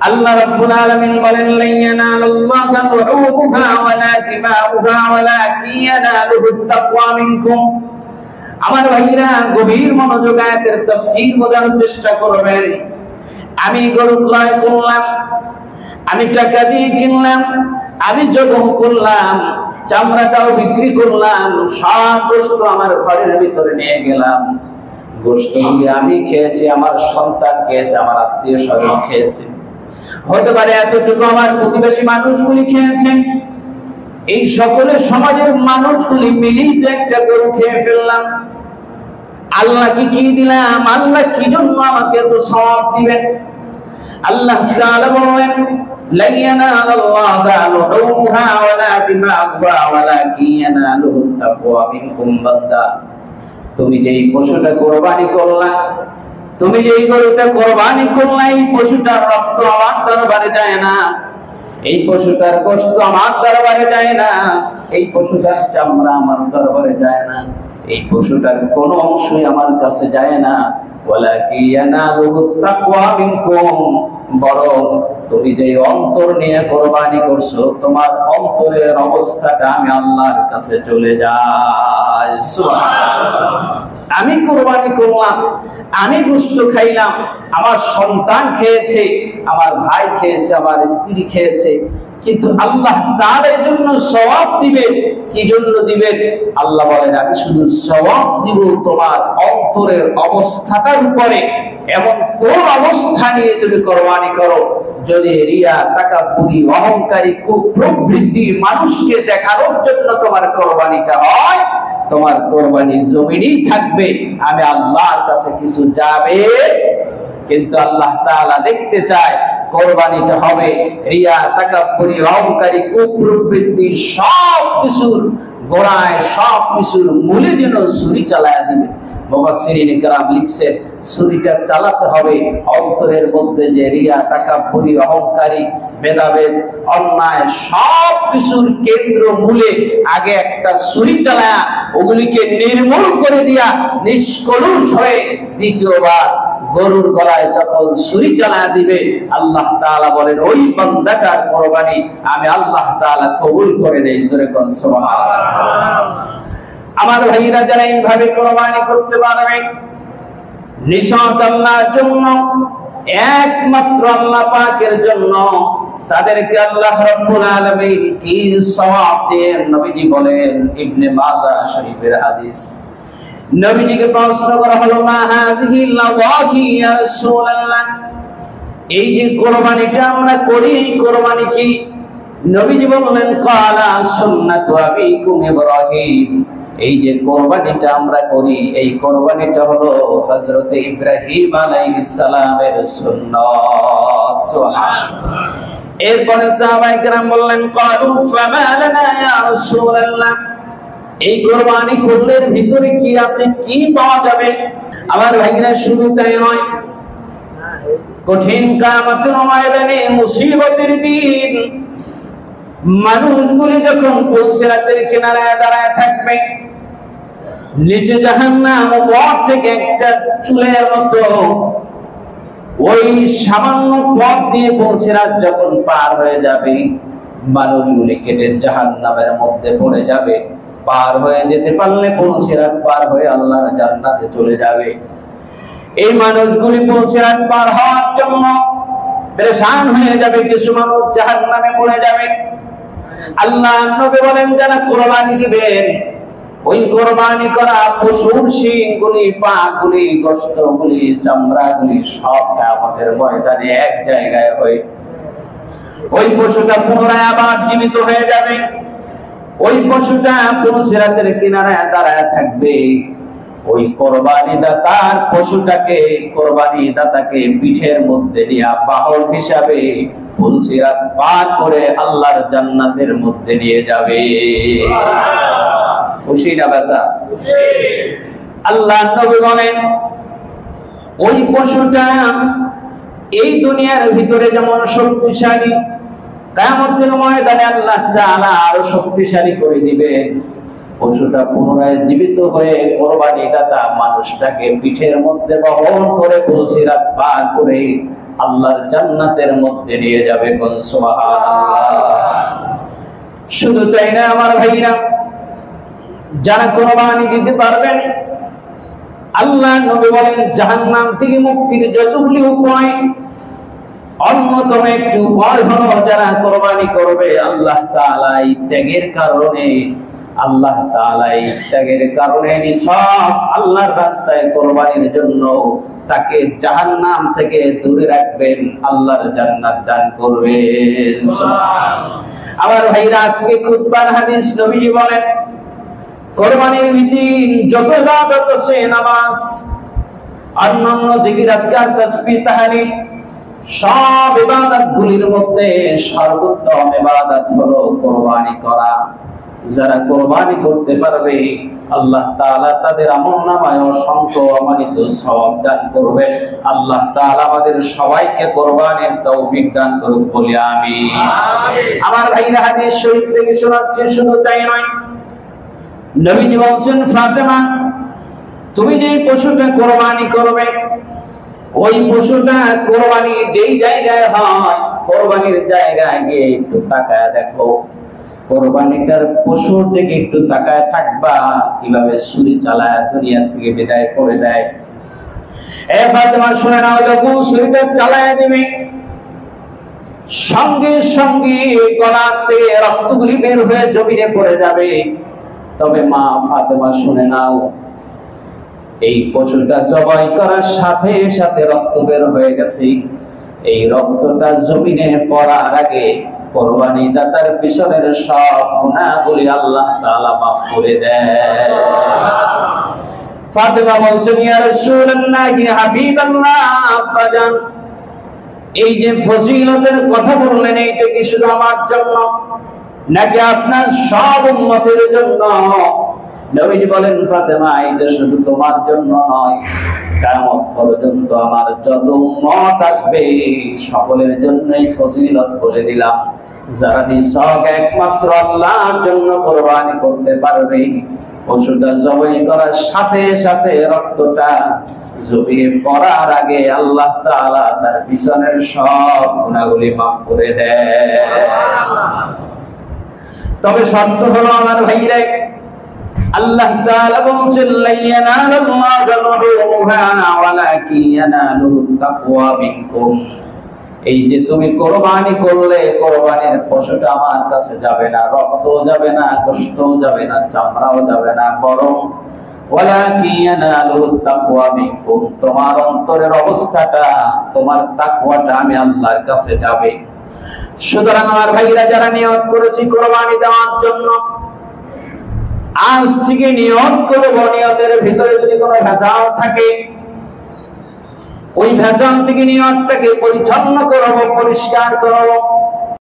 আল্লাহ রাব্বুল আলামিন বলেন লা ইয়ানালুল্লাহা লুহুমুহা ওয়ালা দিমাউহা ওয়ালাকিন ইয়ানালুহুত তাকওয়া মিনকুম। আমার ভাইরা গভীর মনোযোগ আয়াতের তাফসীর বোঝার চেষ্টা করবেন। আমি গরু ক্রয় করলাম, আমি টাকা দিয়ে কিনলাম, আমি জবাহ করলাম, চামড়াটাও বিক্রি করলাম, সব গোশত আমার ঘরের ভিতরে নিয়ে গেলাম। গোশতগুলি আমি খেয়েছি, আমার সন্তান খেয়েছে, আমার আত্মীয় স্বজন খেয়েছে, হতে পারে এতটুকু আমার প্রতিবেশী মানুষগুলি খেয়েছে। এই সকলের সমাজের মানুষগুলি মিলেই তো একটা গরু খেয়ে ফেললাম। আল্লাহকে কি দিলাম? আল্লাহ কি জন্য আমাকে এত সওয়াব দিবেন? আল্লাহ তাআলা বলেন লা ইয়ানালুল্লাহা লুহুমুহা ওয়ালা দিমাউহা ওয়ালাকিন ইয়ানালুহুত তাকওয়া মিনকুম। বান্দা, তুমি যেই পশুটা কুরবানি করলা, তুমি যেই গরুটা কুরবানি করলা, এই পশুটার রক্ত আমার দরবারে যায় না, এই পশুটার গোশত আমার দরবারে যায় না, এই পশুটার চামড়া আমার দরবারে যায় না, এই পশুটার কোনো অংশই আমার কাছে যায় না। ওয়ালাকিন ইয়ানালুহুত তাকওয়া মিনকুম। বরং তুমি যে অন্তর নিয়ে কুরবানি করছো, তোমার অন্তরের অবস্থাটা আমি আল্লাহর কাছে চলে যায়। সুবহানাল্লাহ। আমি কুরবানি করলাম, আমি গোশত খাইলাম, আমার সন্তান খেয়েছে, আমার ভাই খেয়েছে, আমার স্ত্রী খেয়েছে, কিন্তু আল্লাহ তার জন্য সওয়াব দিবেন। কি জন্য দিবেন? আল্লাহ বলেন আমি শুধু সওয়াব দিব তোমার অন্তরের অবস্থাটার উপরে। এমন কোন অবস্থা নিয়ে তুমি কুরবানি করো, যদি রিয়া, তাকাব্বুরি, অহংকারী, কুপ্রবৃত্তি, মানুষকে দেখানোর জন্য তোমার কুরবানিটা হয়, তোমার কুরবানি জমিনেই থাকবে, আমি আল্লাহর কাছে কিছু যাবে। কিন্তু আল্লাহ তাআলা দেখতে চায় কুরবানিটা হবে রিয়া, তাকাব্বুরি, অহংকারী, কুপ্রবৃত্তি সব কিছুর গোড়ায়, সব কিছুর মূলে যেন ছুরি চালায়া দিবে। মুফাসসিরিন কিরাম লিখছেন ছুরিটা চালাতে হবে অন্তরের মধ্যে যে রিয়া, তাকাব্বুরি, অহংকারী, ভেদাভেদ, অন্যায় সব কিছুর কেন্দ্র মূলে আগে একটা ছুরি চালায়া ওগুলিকে নির্মূল করে দিয়া নিষ্কলুষ হয়ে দ্বিতীয়বার গরুর গলায় যখন ছুরি চালায়া দিবে, আল্লাহ তাআলা বলেন ওই বান্দাটার কুরবানি আমি আল্লাহ তাআলা কবুল করে নেই। জোরে কোন সুবহানাল্লাহ। আমার ভাইরা যারা এইভাবে কুরবানি করতে পারবে, নিঃস্বার্থ আল্লাহর জন্য, একমাত্র আল্লাহ পাকের জন্য, তাদেরকে আল্লাহ রাব্বুল আলামিন কি সওয়াব দেন। নবীজি বলেন, ইবনে মাজাহ শরীফের হাদিস, নবীজিকে প্রশ্ন করা হলো মা হাযিহি লাওয়াহি ইয়া রাসূলুল্লাহ, এই যে কুরবানিটা আমরা করি, এই কুরবানি কি? নবীজি বললেন ক্বালা সুন্নাতু আবিকুম ইব্রাহিম, এই যে কুরবানিটা আমরা করি, এই কুরবানিটা হলো হযরত ইব্রাহিম আলাইহিস সালামের সুন্নাত। সুবহানাল্লাহ। এরপরে সাহাবায়ে কেরাম বললেন ক্বালু ফামা লানা ইয়া রাসূলুল্লাহ, এই কুরবানি করলে ভিতরে কি আছে, কি পাওয়া যাবে? আমার ভাইরা শুধু তাই নয়, কঠিন কিয়ামতের ময়দানে, মুসিবতের দিন, মানুষগুলি যখন পুলসিরাতের কিনারায় দাঁড়ায় থাকবে, নিচে জাহান্নাম, উপর থেকে একটা চুলের মতো ওই সামান্য পথ দিয়ে পুলসিরাত যখন পার হয়ে যাবে, মানুষগুলি কেটে জাহান্নামের মধ্যে পড়ে যাবে। পার হয়ে যেতে পারলে পুলসিরাত পার হয়ে আল্লাহর জান্নাতে চলে যাবে। এই মানুষগুলি পুলসিরাত পার হওয়ার জন্য পেরেশান হয়ে যাবে, কিছু মানুষ জাহান্নামে পড়ে যাবে। আল্লাহ নবী বলেন যারা কুরবানি দিবেন, ওই কুরবানি করা পশুর শিংগুলি, পাগুলি, গোশতগুলি, চামড়াগুলি সব কিয়ামতের ময়দানে এক জায়গায় হয়ে ওই পশুটা পুনরায় আবার জীবিত হয়ে যাবে। ওই পশুটা পুলসিরাতের কিনারায় দাঁড়ায় থাকবে। ওই কুরবানি দাতার পশুটাকে, কুরবানি দাতাকে পিঠের মধ্যে নিয়ে বাহন হিসাবে পুলসিরাত পার করে আল্লাহর জান্নাতের মধ্যে নিয়ে যাবে। খুশি না বেচা? আল্লাহ নবী বলেন ওই পশুটা এই দুনিয়ার ভিতরে যেমন শক্তিশালী, কিয়ামতের ময়দানে আল্লাহ তাআলা আরো শক্তিশালী করে দিবেন। পশুটা পুনরায় জীবিত হয়ে কুরবানি দাতা মানুষটাকে পিঠের মধ্যে বহন করে পুলসিরাত পার করে আল্লাহর জান্নাতের মধ্যে নিয়ে যাবে। কোন সুবহানাল্লাহ। শুধু তাই না আমার ভাইরা, যারা কোরবানি দিতে পারবেন, আল্লাহ নবী বলেন জাহান্নাম থেকে মুক্তির যতগুলি উপায়, অন্যতম একটি উপায় হলো যারা কোরবানি করবে, আল্লাহ তাআলা এই ত্যাগের কারণে নিছক আল্লাহর রাস্তায় কোরবানির জন্য তাকে জাহান্নাম থেকে দূরে রাখবেন, আল্লাহর জান্নাত দান করবেন। সুবহানাল্লাহ। আমার ভাইরা, আজকে খুতবার হাদিস নবীজি বলেন কোরবানির দিন যত ইবাদত আছে, নামাজ, অন্যান্য জিকির, আজকার, তাসবিহ, তাহলিল, সব ইবাদতগুলির মধ্যে সর্বোত্তম ইবাদত হলো কোরবানি করা। যারা কোরবানি করতে পারবে, আল্লাহ তাআলা তাদের আমলনামায় অসংখ্য অমানিত সওয়াব দান করবে। আল্লাহ তাআলা আমাদের সবাইকে কোরবানির তৌফিক দান করুক, বলি আমিন। আমার ভাইরা, হাদিস শরীফ থেকে শোনাচ্ছি, শুধু তাই নয়, নবীজি বলছেন ফাতেমা, তুমি যে পশুটা কোরবানি করবে, ওই পশুটা কোরবানি যেই জায়গায় হয়, কোরবানির জায়গায় গিয়ে একটু তাকায় দেখো, কোরবানিটার পশুর দিকে একটু তাকায় থাকবা, কিভাবে ছুরি চালায় দুনিয়া থেকে বিদায় করে দেয়। এ ফাতেমা, শুনে নাও, যখন ছুরিটা চালায় দিবে, সঙ্গে সঙ্গে গলা থেকে রক্তগুলি বের হয়ে জমিনে পড়ে যাবে। তবে মা ফাতেমা, শুনে নাও, এই পশুটা জবাই করার সাথে সাথে রক্ত বের হয়ে গেছে, এই রক্তটা জমিনে পড়ার আগে কোরবানি দাতার পিছনের সব গুনাহগুলি আল্লাহ তাআলা মাফ করে দেয়। ফাতেমা বলছেন, ইয়া রাসূলুল্লাহ, হাবিবাল্লাহ, আব্বাজান, এই যে ফজিলতের কথা বললেন, এইটা কি শুধু আমার জন্য নাকি আপনার সব উম্মতের জন্য? নবীজি বলেন, ফাতেমা, এটা শুধু তোমার জন্য নয়, কিয়ামত পর্যন্ত আমার যত উম্মত আসবে সকলের জন্যই ফজিলত বলে দিলাম। যারা নিছক একমাত্র আল্লাহর জন্য কোরবানি করতে পারবে, পশুটা জবাই করার সাথে সাথে রক্তটা জমিয়ে পড়ার আগে আল্লাহ তাআলা তার পিছনের সব গুনাহগুলি মাফ করে দেয়। তবে শর্ত হলো আমার ভাইরা, আল্লাহ তাআলা বলেন, লা ইয়ানালুল্লাহু লুহুমুহা ওয়ালাকিন ইয়ানালুহুত তাকওয়া মিনকুম। এই যে তুমি কোরবানি করলে, কোরবানির পশুটা আমার কাছে যাবে না, রক্ত যাবে না, গোশত যাবে না, চামড়াও যাবে না, বরং ওয়ালাকিন ইয়ানালুহুত তাকওয়া মিনকুম, তোমার অন্তরের অবস্থাটা, তোমার তাকওয়াটা আমি আল্লাহর কাছে যাবে। সুতরাং আমার ভাইরা, যারা নিয়ত করেছি কোরবানি দেওয়ার জন্য, আজ থেকে নিয়ত করব, নিয়তের ভিতরে যদি কোনো ভেজাল থাকে, ওই ভেজাল থেকে নিয়তটাকে পরিচ্ছন্ন করব, পরিষ্কার করব।